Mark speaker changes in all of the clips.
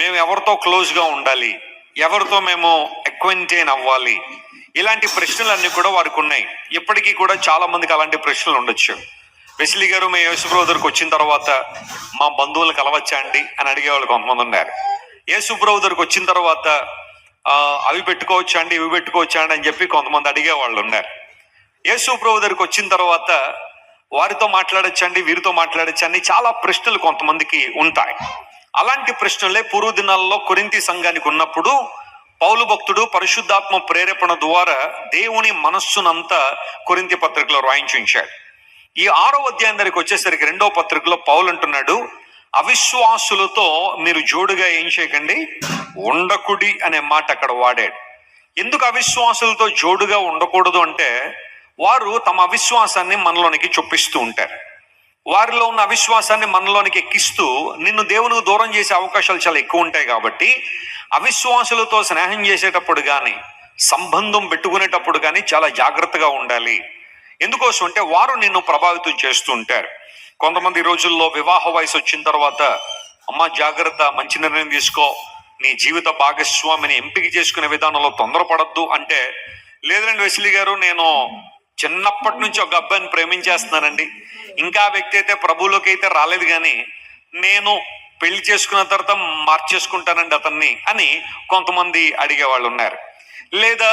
Speaker 1: మేము ఎవరితో క్లోజ్గా ఉండాలి, ఎవరితో మేము అక్వెంటైన్ అవ్వాలి, ఇలాంటి ప్రశ్నలన్నీ కూడా వారికి ఉన్నాయి. ఇప్పటికీ కూడా చాలా మందికి అలాంటి ప్రశ్నలు ఉండొచ్చు. వెస్లీ గారు, మేము యేసు బ్రదర్కి వచ్చిన తర్వాత మా బంధువులను కలవచ్చా అండి అని అడిగేవాళ్ళు కొంతమంది ఉన్నారు. యేసు బ్రదర్కి వచ్చిన తర్వాత అవి పెట్టుకోవచ్చా అండి, ఇవి పెట్టుకోవచ్చా అండి అని చెప్పి కొంతమంది అడిగేవాళ్ళు ఉన్నారు. యేసు బ్రదర్కి వచ్చిన తర్వాత వారితో మాట్లాడచ్చండి, వీరితో మాట్లాడచ్చండి, చాలా ప్రశ్నలు కొంతమందికి ఉంటాయి. అలాంటి ప్రశ్నలే పూర్వ దినాల్లో కొరింథీ సంఘానికి ఉన్నప్పుడు పౌలు భక్తుడు పరిశుద్ధాత్మ ప్రేరేపణ ద్వారా దేవుని మనస్సునంతా కొరింథీ పత్రికలో రాయించి ఉంచాడు. ఈ 6వ అధ్యాయం దగ్గరికి వచ్చేసరికి 2వ పత్రికలో పౌలు అంటున్నాడు, అవిశ్వాసులతో మీరు జోడుగా ఏం చేయకండి, ఉండకుడి అనే మాట అక్కడ వాడాడు. ఎందుకు అవిశ్వాసులతో జోడుగా ఉండకూడదు అంటే, వారు తమ అవిశ్వాసాన్ని మనలోనికి చొప్పిస్తూ ఉంటారు. వారిలో ఉన్న అవిశ్వాసాన్ని మనలోనికి ఎక్కిస్తూ నిన్ను దేవునికి దూరం చేసే అవకాశాలు చాలా ఎక్కువ ఉంటాయి. కాబట్టి అవిశ్వాసులతో స్నేహం చేసేటప్పుడు కానీ, సంబంధం పెట్టుకునేటప్పుడు కానీ చాలా జాగ్రత్తగా ఉండాలి. ఎందుకోసం అంటే వారు నిన్ను ప్రభావితం చేస్తూ ఉంటారు. కొంతమంది రోజుల్లో వివాహ వయసు వచ్చిన తర్వాత, అమ్మ జాగ్రత్త, మంచి నిర్ణయం తీసుకో, నీ జీవిత భాగస్వామిని ఎంపిక చేసుకునే విధానంలో తొందరపడద్దు అంటే, లేదండి వెస్లీ గారు, నేను చిన్నప్పటి నుంచి ఒక అబ్బాయిని ప్రేమించేస్తున్నానండి, ఇంకా ఆ వ్యక్తి అయితే ప్రభువులోకి అయితే రాలేదు, కానీ నేను పెళ్లి చేసుకున్న తర్వాత మార్చేసుకుంటానండి అతన్ని అని కొంతమంది అడిగేవాళ్ళు ఉన్నారు. లేదా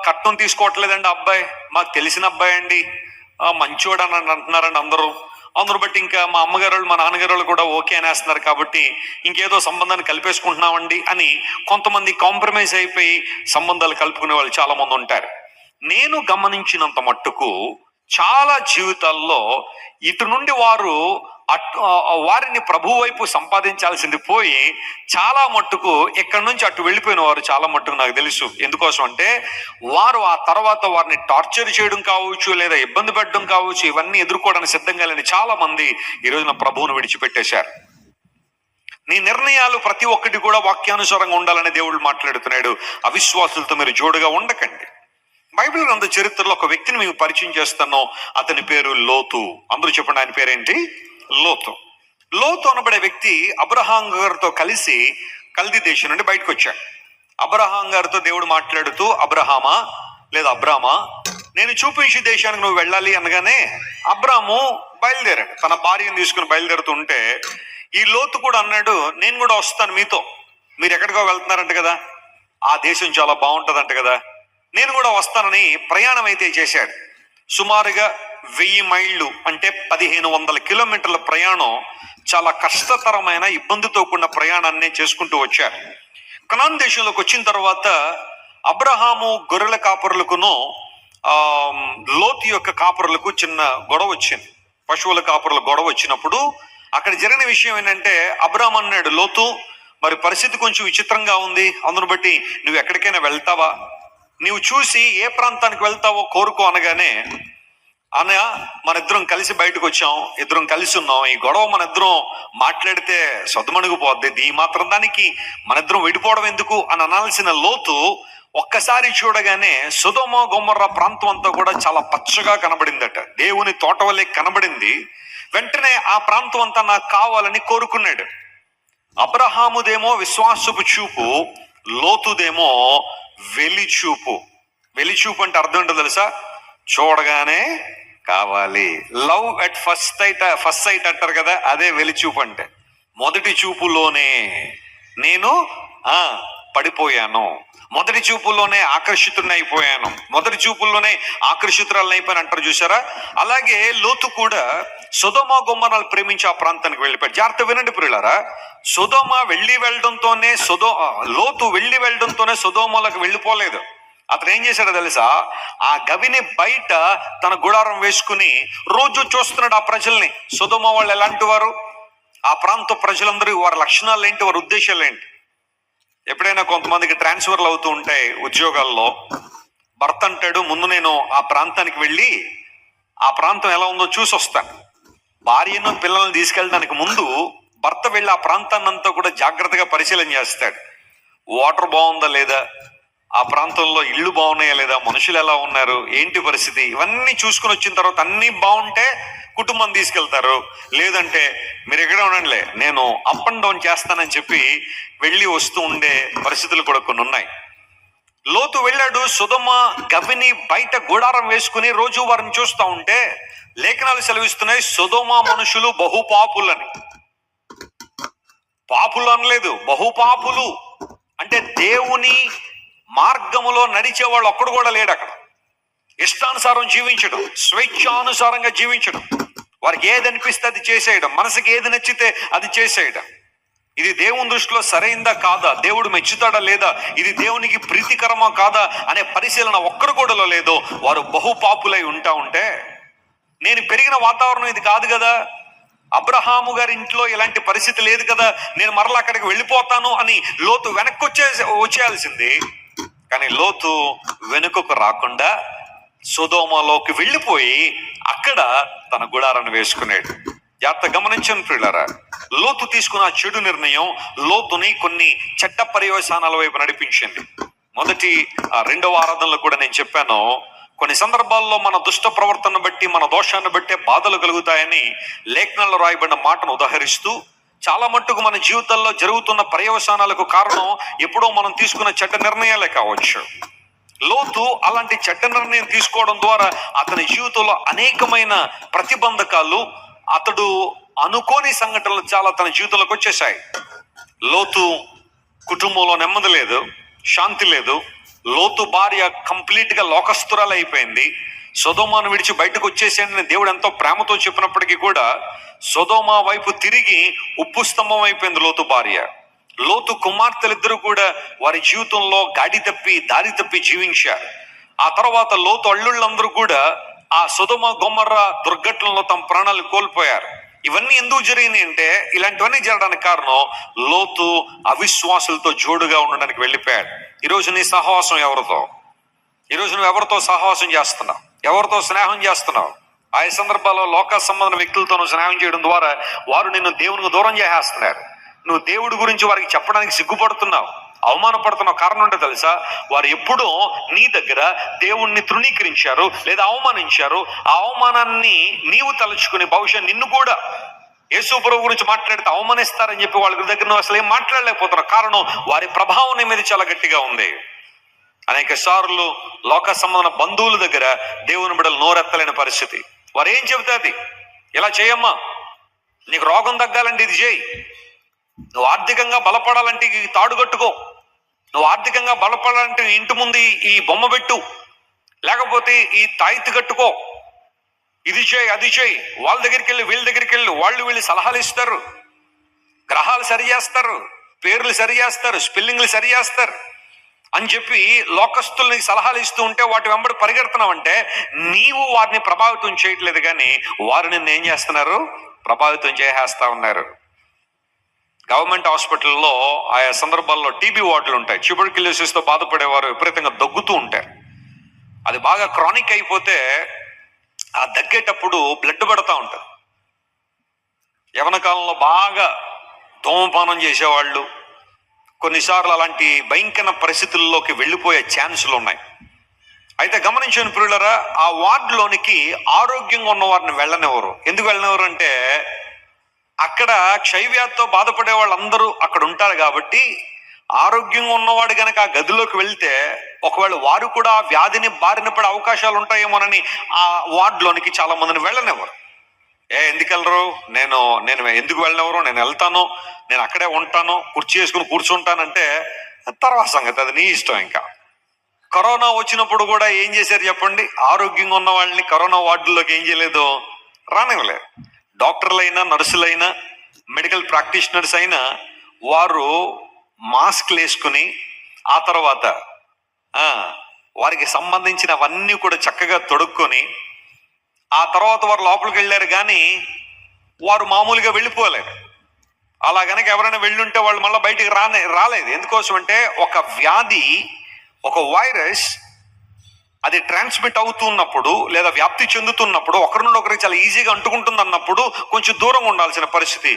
Speaker 1: కట్నం తీసుకోవట్లేదండి అబ్బాయి, మాకు తెలిసిన అబ్బాయి అండి, మంచివాడు అని అంటున్నారండి అందరూ బట్టి ఇంకా మా అమ్మగారు మా నాన్నగారు కూడా ఓకే అనేస్తున్నారు, కాబట్టి ఇంకేదో సంబంధాన్ని కలిపేసుకుంటున్నామండి అని కొంతమంది కాంప్రమైజ్ అయిపోయి సంబంధాలు కలుపుకునే వాళ్ళు చాలా మంది ఉంటారు. నేను గమనించినంత మట్టుకు చాలా జీవితాల్లో ఇటు నుండి వారిని ప్రభు వైపు సంపాదించాల్సింది పోయి చాలా మట్టుకు ఎక్కడి నుంచి అటు వెళ్ళిపోయిన వారు చాలా మట్టుకు నాకు తెలుసు. ఎందుకోసం అంటే వారు ఆ తర్వాత వారిని టార్చర్ చేయడం కావచ్చు, లేదా ఇబ్బంది పెట్టడం కావచ్చు, ఇవన్నీ ఎదుర్కోవడానికి సిద్ధంగా లేని చాలా మంది ఈరోజు నా ప్రభువును విడిచిపెట్టేశారు. నీ నిర్ణయాలు ప్రతి ఒక్కటి కూడా వాక్యానుసారంగా ఉండాలని దేవుడు మాట్లాడుతున్నాడు. అవిశ్వాసులతో మీరు జోడుగా ఉండకండి. బైబిల్ గ్రంథ చరిత్రలో ఒక వ్యక్తిని మీకు పరిచయం చేస్తాను. అతని పేరు లోతు. అందరూ చెప్పండి, ఆయన పేరేంటి? లోతు అనబడే వ్యక్తి అబ్రహాం గారితో కలిసి కల్దీ దేశం నుండి బయటకు వచ్చాడు. అబ్రహాం గారితో దేవుడు మాట్లాడుతూ, అబ్రహామా లేదా అబ్రామా, నేను చూపించే దేశానికి నువ్వు వెళ్ళాలి అనగానే అబ్రాము బయలుదేరాడు. తన భార్యను తీసుకుని బయలుదేరుతుంటే ఈ లోతు కూడా అన్నాడు, నేను కూడా వస్తాను మీతో, మీరు ఎక్కడికో వెళ్తున్నారంట కదా, ఆ దేశం చాలా బాగుంటుందంట కదా, నేను కూడా వస్తానని ప్రయాణం అయితే చేశాడు. సుమారుగా 1000 మైళ్ళు అంటే 1500 కిలోమీటర్ల ప్రయాణం, చాలా కష్టతరమైన ఇబ్బందితో కూడిన ప్రయాణాన్ని చేసుకుంటూ వచ్చారు. కనాన్ దేశంలోకి వచ్చిన తర్వాత అబ్రహాము గొర్రెల కాపరులకును లోతు యొక్క కాపరులకు చిన్న గొడవ వచ్చింది. పశువుల కాపరుల గొడవ వచ్చినప్పుడు అక్కడ జరిగిన విషయం ఏంటంటే, అబ్రహాం అన్నాడు, లోతు మరి పరిస్థితి కొంచెం విచిత్రంగా ఉంది, అందును బట్టి నువ్వు ఎక్కడికైనా వెళ్తావా, నీవు చూసి ఏ ప్రాంతానికి వెళ్తావో కోరుకో అనగానే, మన ఇద్దరం కలిసి బయటకు వచ్చాం, ఇద్దరం కలిసి ఉన్నాం, ఈ గొడవ మన ఇద్దరం మాట్లాడితే సొద్దుమణిగిపోద్ది, ఈ మాత్రం దానికి మన ఇద్దరం విడిపోవడం ఎందుకు అని అనాల్సిన లోతు ఒక్కసారి చూడగానే సొదొమ గొమొర్రా ప్రాంతం అంతా కూడా చాలా పచ్చగా కనబడిందట, దేవుని తోట వల్లే కనబడింది. వెంటనే ఆ ప్రాంతం అంతా నాకు కావాలని కోరుకున్నాడు. అబ్రహాముదేమో విశ్వాసపు చూపు, లోతుదేమో వెలిచూపు. వెలిచూపు అంటే అర్థం ఏంటో తెలుసా? చూడగానే కావాలి. లవ్ అట్ ఫస్ట్ సైట్ అంటారు కదా, అదే వెలిచూపు అంటే. మొదటి చూపులోనే నేను పడిపోయాను, మొదటి చూపుల్లోనే ఆకర్షితుడిని అయిపోయాను, మొదటి చూపుల్లోనే ఆకర్షితురాలని అయిపోయాను అంటారు చూసారా. అలాగే లోతు కూడా సొదొమ గొమొర్రాను ప్రేమించి ఆ ప్రాంతానికి వెళ్ళిపోయాడు. జాగ్రత్త వినండి ప్రియులారా, సొదొమ లోతు వెళ్ళి వెళ్ళడంతోనే సొదొమలకు వెళ్ళిపోలేదు. అతను ఏం చేశాడో తెలుసా? ఆ గవిని బయట తన గుడారం వేసుకుని రోజు చూస్తున్నాడు ఆ ప్రజల్ని. సొదొమ వాళ్ళు ఎలాంటి వారు, ఆ ప్రాంత ప్రజలందరూ వారి లక్షణాలు ఏంటి, వారి ఉద్దేశాలు ఏంటి. ఎప్పుడైనా కొంతమందికి ట్రాన్స్ఫర్లు అవుతూ ఉంటాయి ఉద్యోగాల్లో. భర్త అంటాడు, ముందు నేను ఆ ప్రాంతానికి వెళ్ళి ఆ ప్రాంతం ఎలా ఉందో చూసి వస్తాను. భార్యను పిల్లల్ని తీసుకెళ్ళడానికి ముందు భర్త వెళ్ళి ఆ ప్రాంతాన్ని అంతా కూడా జాగ్రత్తగా పరిశీలన చేస్తాడు. వాటర్ బాగుందా లేదా, ఆ ప్రాంతంలో ఇళ్ళు బాగున్నాయా లేదా, మనుషులు ఎలా ఉన్నారు, ఏంటి పరిస్థితి, ఇవన్నీ చూసుకుని వచ్చిన తర్వాత అన్నీ బాగుంటే కుటుంబం తీసుకెళ్తారు, లేదంటే మీరు ఎక్కడ ఉండండిలే నేను అప్ అండ్ డౌన్ చేస్తానని చెప్పి వెళ్ళి వస్తూ ఉండే పరిస్థితులు కూడా కొన్ని ఉన్నాయి. లోతు వెళ్ళాడు. సొదొమ గవిని బయట గుడారం వేసుకుని రోజు వారిని చూస్తూ ఉంటే లేఖనాలు సెలవిస్తున్నాయి, సొదొమ మనుషులు బహుపాపులని. పాపులు అనలేదు, బహుపాపులు. అంటే దేవుని మార్గములో నడిచే వాళ్ళు ఒక్కడు కూడా లేడు అక్కడ. ఇష్టానుసారం జీవించడం, స్వేచ్ఛానుసారంగా జీవించడం, వారికి ఏది అనిపిస్తే అది చేసేయడం, మనసుకి ఏది నచ్చితే అది చేసేయడం. ఇది దేవుని దృష్టిలో సరైందా కాదా, దేవుడు మెచ్చుతాడా లేదా, ఇది దేవునికి ప్రీతికరమా కాదా అనే పరిశీలన ఒక్కరు కూడా లేదో వారు బహుపాపులై ఉంటా ఉంటే, నేను పెరిగిన వాతావరణం ఇది కాదు కదా, అబ్రహాము గారి ఇంట్లో ఇలాంటి పరిస్థితి లేదు కదా, నేను మరలా అక్కడికి వెళ్ళిపోతాను అని లోతు వెనక్కి వచ్చేయాల్సింది. కానీ లోతు వెనుకకు రాకుండా సొదొమలోకి వెళ్ళిపోయి అక్కడ తన గుడారాన్ని వేసుకున్నాడు. జాగ్రత్త గమనించండి ప్రియులారా, లోతు తీసుకున్న చెడు నిర్ణయం లోతుని కొన్ని చెడ్డ పర్యవసానాల వైపు నడిపించింది. మొదటి 2వ ఆరాధనలో కూడా నేను చెప్పాను, కొన్ని సందర్భాల్లో మన దుష్ట ప్రవర్తన బట్టి, మన దోషాన్ని బట్టే బాధలు కలుగుతాయని లేఖనాల్లో రాయబడిన మాటను ఉదహరిస్తూ, చాలా మట్టుకు మన జీవితాల్లో జరుగుతున్న పర్యవసానాలకు కారణం ఎప్పుడో మనం తీసుకున్న చెడ్డ నిర్ణయాలే కావచ్చు. లోతు అలాంటి చెడ్డ నిర్ణయం తీసుకోవడం ద్వారా అతని జీవితంలో అనేకమైన ప్రతిబంధకాలు, అతడు అనుకోని సంఘటనలు చాలా తన జీవితంలోకి వచ్చేసాయి. లోతు కుటుంబంలో నెమ్మది లేదు, శాంతి లేదు. లోతు భార్య కంప్లీట్ గా లోకస్తురాలు అయిపోయింది. సొదొమను విడిచి బయటకు వచ్చేసేయండి దేవుడు ఎంతో ప్రేమతో చెప్పినప్పటికీ కూడా సొదొమ వైపు తిరిగి ఉప్పు స్తంభం అయిపోయింది లోతు భార్య. లోతు కుమార్తెలిద్దరూ కూడా వారి జీవితంలో గాడి తప్పి దారి తప్పి జీవించారు. ఆ తర్వాత లోతు అల్లుళ్ళందరూ కూడా ఆ సొదొమ గొమొర్రా దుర్ఘటనలో తమ ప్రాణాలు కోల్పోయారు. ఇవన్నీ ఎందుకు జరిగినాయి అంటే, ఇలాంటివన్నీ జరగడానికి కారణం లోతు అవిశ్వాసులతో జోడుగా ఉండడానికి వెళ్ళిపోయాడు. ఈరోజు నీ సహవాసం ఎవరితో? ఈరోజు నువ్వు ఎవరితో సహవాసం చేస్తున్నావు? ఎవరితో స్నేహం చేస్తున్నావు? ఆయా సందర్భాల్లో లోక సంబంధ వ్యక్తులతో నువ్వు స్నేహం చేయడం ద్వారా వారు నిన్ను దేవునికి దూరం చేసేస్తున్నారు. నువ్వు దేవుడి గురించి వారికి చెప్పడానికి సిగ్గుపడుతున్నావు, అవమానపడుతున్నావు. కారణం అంటే తెలుసా? వారు ఎప్పుడూ నీ దగ్గర దేవుణ్ణి తృణీకరించారు లేదా అవమానించారు. ఆ అవమానాన్ని నీవు తలుచుకుని బహుశా నిన్ను కూడా యేసు ప్రభు గురించి మాట్లాడితే అవమానిస్తారని చెప్పి వాళ్ళ దగ్గర నువ్వు అసలు ఏం మాట్లాడలేకపోతున్నావు. కారణం వారి ప్రభావం నీ మీద చాలా గట్టిగా ఉంది. అనేక సార్లు లోక సంబంధ బంధువుల దగ్గర దేవుని బిడ్డలు నోరెత్తలేని పరిస్థితి. వారు ఏం చెబితే అది, ఇలా చేయమ్మా, నీకు రోగం తగ్గాలంటే ఇది చేయి, నువ్వు ఆర్థికంగా బలపడాలంటే ఈ తాడు కట్టుకో, నువ్వు ఆర్థికంగా బలపడాలంటే ఇంటి ముందు ఈ బొమ్మ పెట్టు, లేకపోతే ఈ తాయితీ కట్టుకో, ఇది చేయి అది చేయి. వాళ్ళ దగ్గరికి వెళ్ళి వీళ్ళ దగ్గరికి వెళ్ళి వీళ్ళు సలహాలు ఇస్తారు, గ్రహాలు సరి చేస్తారు, పేర్లు సరి చేస్తారు, స్పెల్లింగ్లు సరి చేస్తారు అని చెప్పి లోకస్తుల్ని సలహాలు ఇస్తూ ఉంటే వాటి వెంబడి పరిగెడుతున్నావంటే నీవు వారిని ప్రభావితం చేయట్లేదు, కానీ వారు నిన్ను ఏం చేస్తున్నారు? ప్రభావితం చేసేస్తా ఉన్నారు. గవర్నమెంట్ హాస్పిటల్లో ఆయా సందర్భాల్లో టీబీ వార్డులు ఉంటాయి. ట్యూబర్క్యులోసిస్తో బాధపడేవారు విపరీతంగా దగ్గుతూ ఉంటారు. అది బాగా క్రానిక్ అయిపోతే ఆ దగ్గేటప్పుడు బ్లడ్ పడతా ఉంటారు. యవన కాలంలో బాగా ధూమపానం చేసేవాళ్ళు కొన్నిసార్లు అలాంటి భయంకర పరిస్థితుల్లోకి వెళ్ళిపోయే ఛాన్సులు ఉన్నాయి. అయితే గమనించని ప్రియులారా, ఆ వార్డులోనికి ఆరోగ్యంగా ఉన్న వారిని వెళ్ళనివ్వరు. ఎందుకు వెళ్ళనివ్వరు అంటే, అక్కడ క్షయవ్యాధితో బాధపడే వాళ్ళందరూ అక్కడ ఉంటారు కాబట్టి ఆరోగ్యంగా ఉన్నవాడు కనుక ఆ గదిలోకి వెళ్తే ఒకవేళ వారు కూడా ఆ వ్యాధిని బారిన పడే అవకాశాలు ఉంటాయేమోనని ఆ వార్డులోనికి చాలా మందిని వెళ్ళనివ్వరు. ఎందుకు వెళ్ళరు? నేను ఎందుకు వెళ్ళనివ్వరు? నేను వెళ్తాను, నేను అక్కడే ఉంటాను, కుర్చీ వేసుకుని కూర్చుంటానంటే తర్వాత సంగతి, అది నీ ఇష్టం. ఇంకా కరోనా వచ్చినప్పుడు కూడా ఏం చేశారు చెప్పండి? ఆరోగ్యంగా ఉన్న వాళ్ళని కరోనా వార్డుల్లోకి ఏం చేయలేదు, రానివ్వలేదు. డాక్టర్లైనా, నర్సులైనా, మెడికల్ ప్రాక్టీషనర్స్ అయినా వారు మాస్క్లు వేసుకుని ఆ తర్వాత వారికి సంబంధించినవన్నీ కూడా చక్కగా తొడుక్కొని ఆ తర్వాత వారు లోపలికి వెళ్ళారు, కానీ వారు మామూలుగా వెళ్ళిపోలేరు. అలా కనుక ఎవరైనా వెళ్ళుంటే వాళ్ళు మళ్ళీ బయటికి రాలేదు. ఎందుకోసం అంటే ఒక వ్యాధి, ఒక వైరస్ అది ట్రాన్స్మిట్ అవుతున్నప్పుడు లేదా వ్యాప్తి చెందుతున్నప్పుడు ఒకరి నుండి ఒకరికి చాలా ఈజీగా అంటుకుంటుంది అన్నప్పుడు కొంచెం దూరంగా ఉండాల్సిన పరిస్థితి.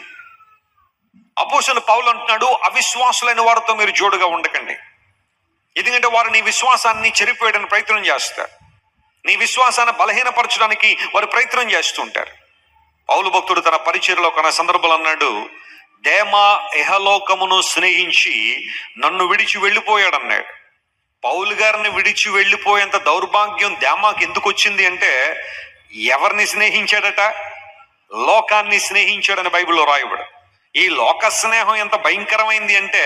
Speaker 1: అపోస్తలుడు పౌలు అంటున్నాడు, అవిశ్వాసులైన వారితో మీరు జోడుగా ఉండకండి. ఎందుకంటే వారు నీ విశ్వాసాన్ని చెరిపోయడానికి ప్రయత్నం చేస్తారు, నీ విశ్వాసాన్ని బలహీనపరచడానికి వారు ప్రయత్నం చేస్తుంటారు. పౌలు భక్తుడు తన పరిచర్యలో కొన్న సందర్భాలు అన్నాడు, దేమా ఇహలోకమును స్నేహించి నన్ను విడిచి వెళ్ళిపోయాడన్నాడు. పౌలు గారిని విడిచి వెళ్ళిపోయేంత దౌర్భాగ్యం దేమాకి ఎందుకు వచ్చింది అంటే, ఎవరిని స్నేహించాడట? లోకాన్ని స్నేహించాడని బైబిల్లో రాయబడు. ఈ లోక స్నేహం ఎంత భయంకరమైంది అంటే,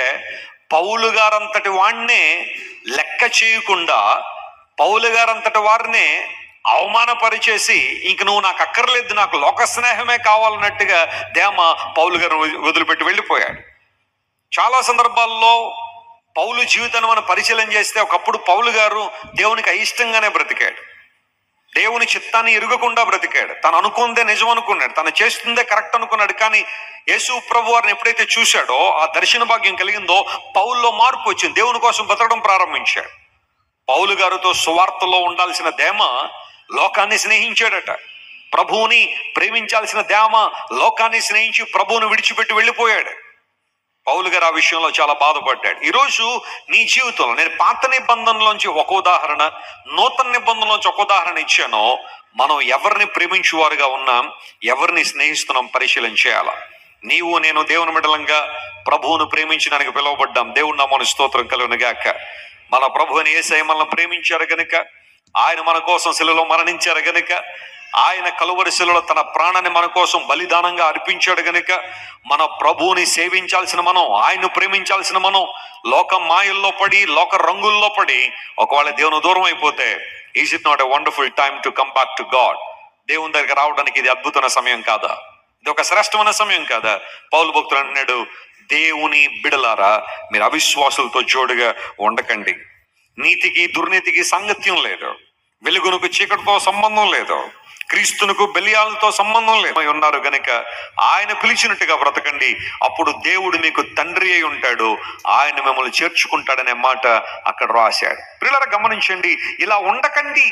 Speaker 1: పౌలు గారంతటి వాడినే లెక్క చేయకుండా పౌలు గారంతటి వారినే అవమానపరిచేసి, ఇంక నువ్వు నాకు అక్కర్లేదు, నాకు లోక స్నేహమే కావాలన్నట్టుగా దేమ పౌలు గారు వదిలిపెట్టి వెళ్ళిపోయాడు. చాలా సందర్భాల్లో పౌలు జీవితాన్ని మనం పరిశీలన చేస్తే, ఒకప్పుడు పౌలు గారు దేవునికి అయిష్టంగానే బ్రతికాడు, దేవుని చిత్తాన్ని ఎరుగకుండా బ్రతికాడు, తను అనుకుందే నిజం అనుకున్నాడు, తను చేస్తుందే కరెక్ట్ అనుకున్నాడు. కానీ యేసు ప్రభు వారిని ఎప్పుడైతే చూశాడో, ఆ దర్శన భాగ్యం కలిగిందో, పౌల్లో మార్పు వచ్చింది, దేవుని కోసం బ్రతకడం ప్రారంభించాడు. పౌలు గారితో సువార్తలో ఉండాల్సిన దేమ లోకాన్ని స్నేహించాడట. ప్రభువుని ప్రేమించాల్సిన దేమ లోకాన్ని స్నేహించి ప్రభువుని విడిచిపెట్టి వెళ్ళిపోయాడు. పౌలు గారు ఆ విషయంలో చాలా బాధపడ్డాడు. ఈరోజు నీ జీవితంలో నేను పాత నిబంధనలోంచి ఒక ఉదాహరణ, నూతన నిబంధనలోంచి ఒక ఉదాహరణ ఇచ్చానో, మనం ఎవరిని ప్రేమించువారుగా ఉన్నాం, ఎవరిని స్నేహిస్తున్నాం పరిశీలన చేయాల. నీవు నేను దేవుని బిడ్డలంగా ప్రభువును ప్రేమించడానికి పిలువబడ్డాం. దేవుని నామమున స్తోత్రం కలుగును గాక. మన ప్రభువుని యేసయ్య మనల్ని ప్రేమించారు గనుక, ఆయన మన కోసం శిలువలో మరణించారు గనుక, ఆయన కలువరి శిలువలో తన ప్రాణాన్ని మన కోసం బలిదానంగా అర్పించాడు గనుక, మన ప్రభువుని సేవించాల్సిన మనం, ఆయన్ను ప్రేమించాల్సిన మనం, లోక మాయల్లో పడి లోక రంగుల్లో పడి ఒకవేళ దేవుని దూరం అయిపోతే, is it not a wonderful time to come back to God? దేవుని దగ్గర రావడానికి ఇది అద్భుతమైన సమయం కాదా? ఇది ఒక శ్రేష్టమైన సమయం కాదా? పౌలు భక్తుడు అంటున్నాడు, దేవుని బిడలారా, మీరు అవిశ్వాసులతో జోడుగా ఉండకండి. నీతికి దుర్నీతికి సాంగత్యం లేదు, వెలుగునకు చీకటితో సంబంధం లేదు, క్రీస్తునకు బెలియాలతో సంబంధం లేదు. ఉన్నారు గనుక ఆయన పిలిచినట్టుగా బ్రతకండి, అప్పుడు దేవుడు మీకు తండ్రి అయి ఉంటాడు, ఆయన మిమ్మల్ని చేర్చుకుంటాడనే మాట అక్కడ రాశాడు. పిల్లల గమనించండి, ఇలా ఉండకండి.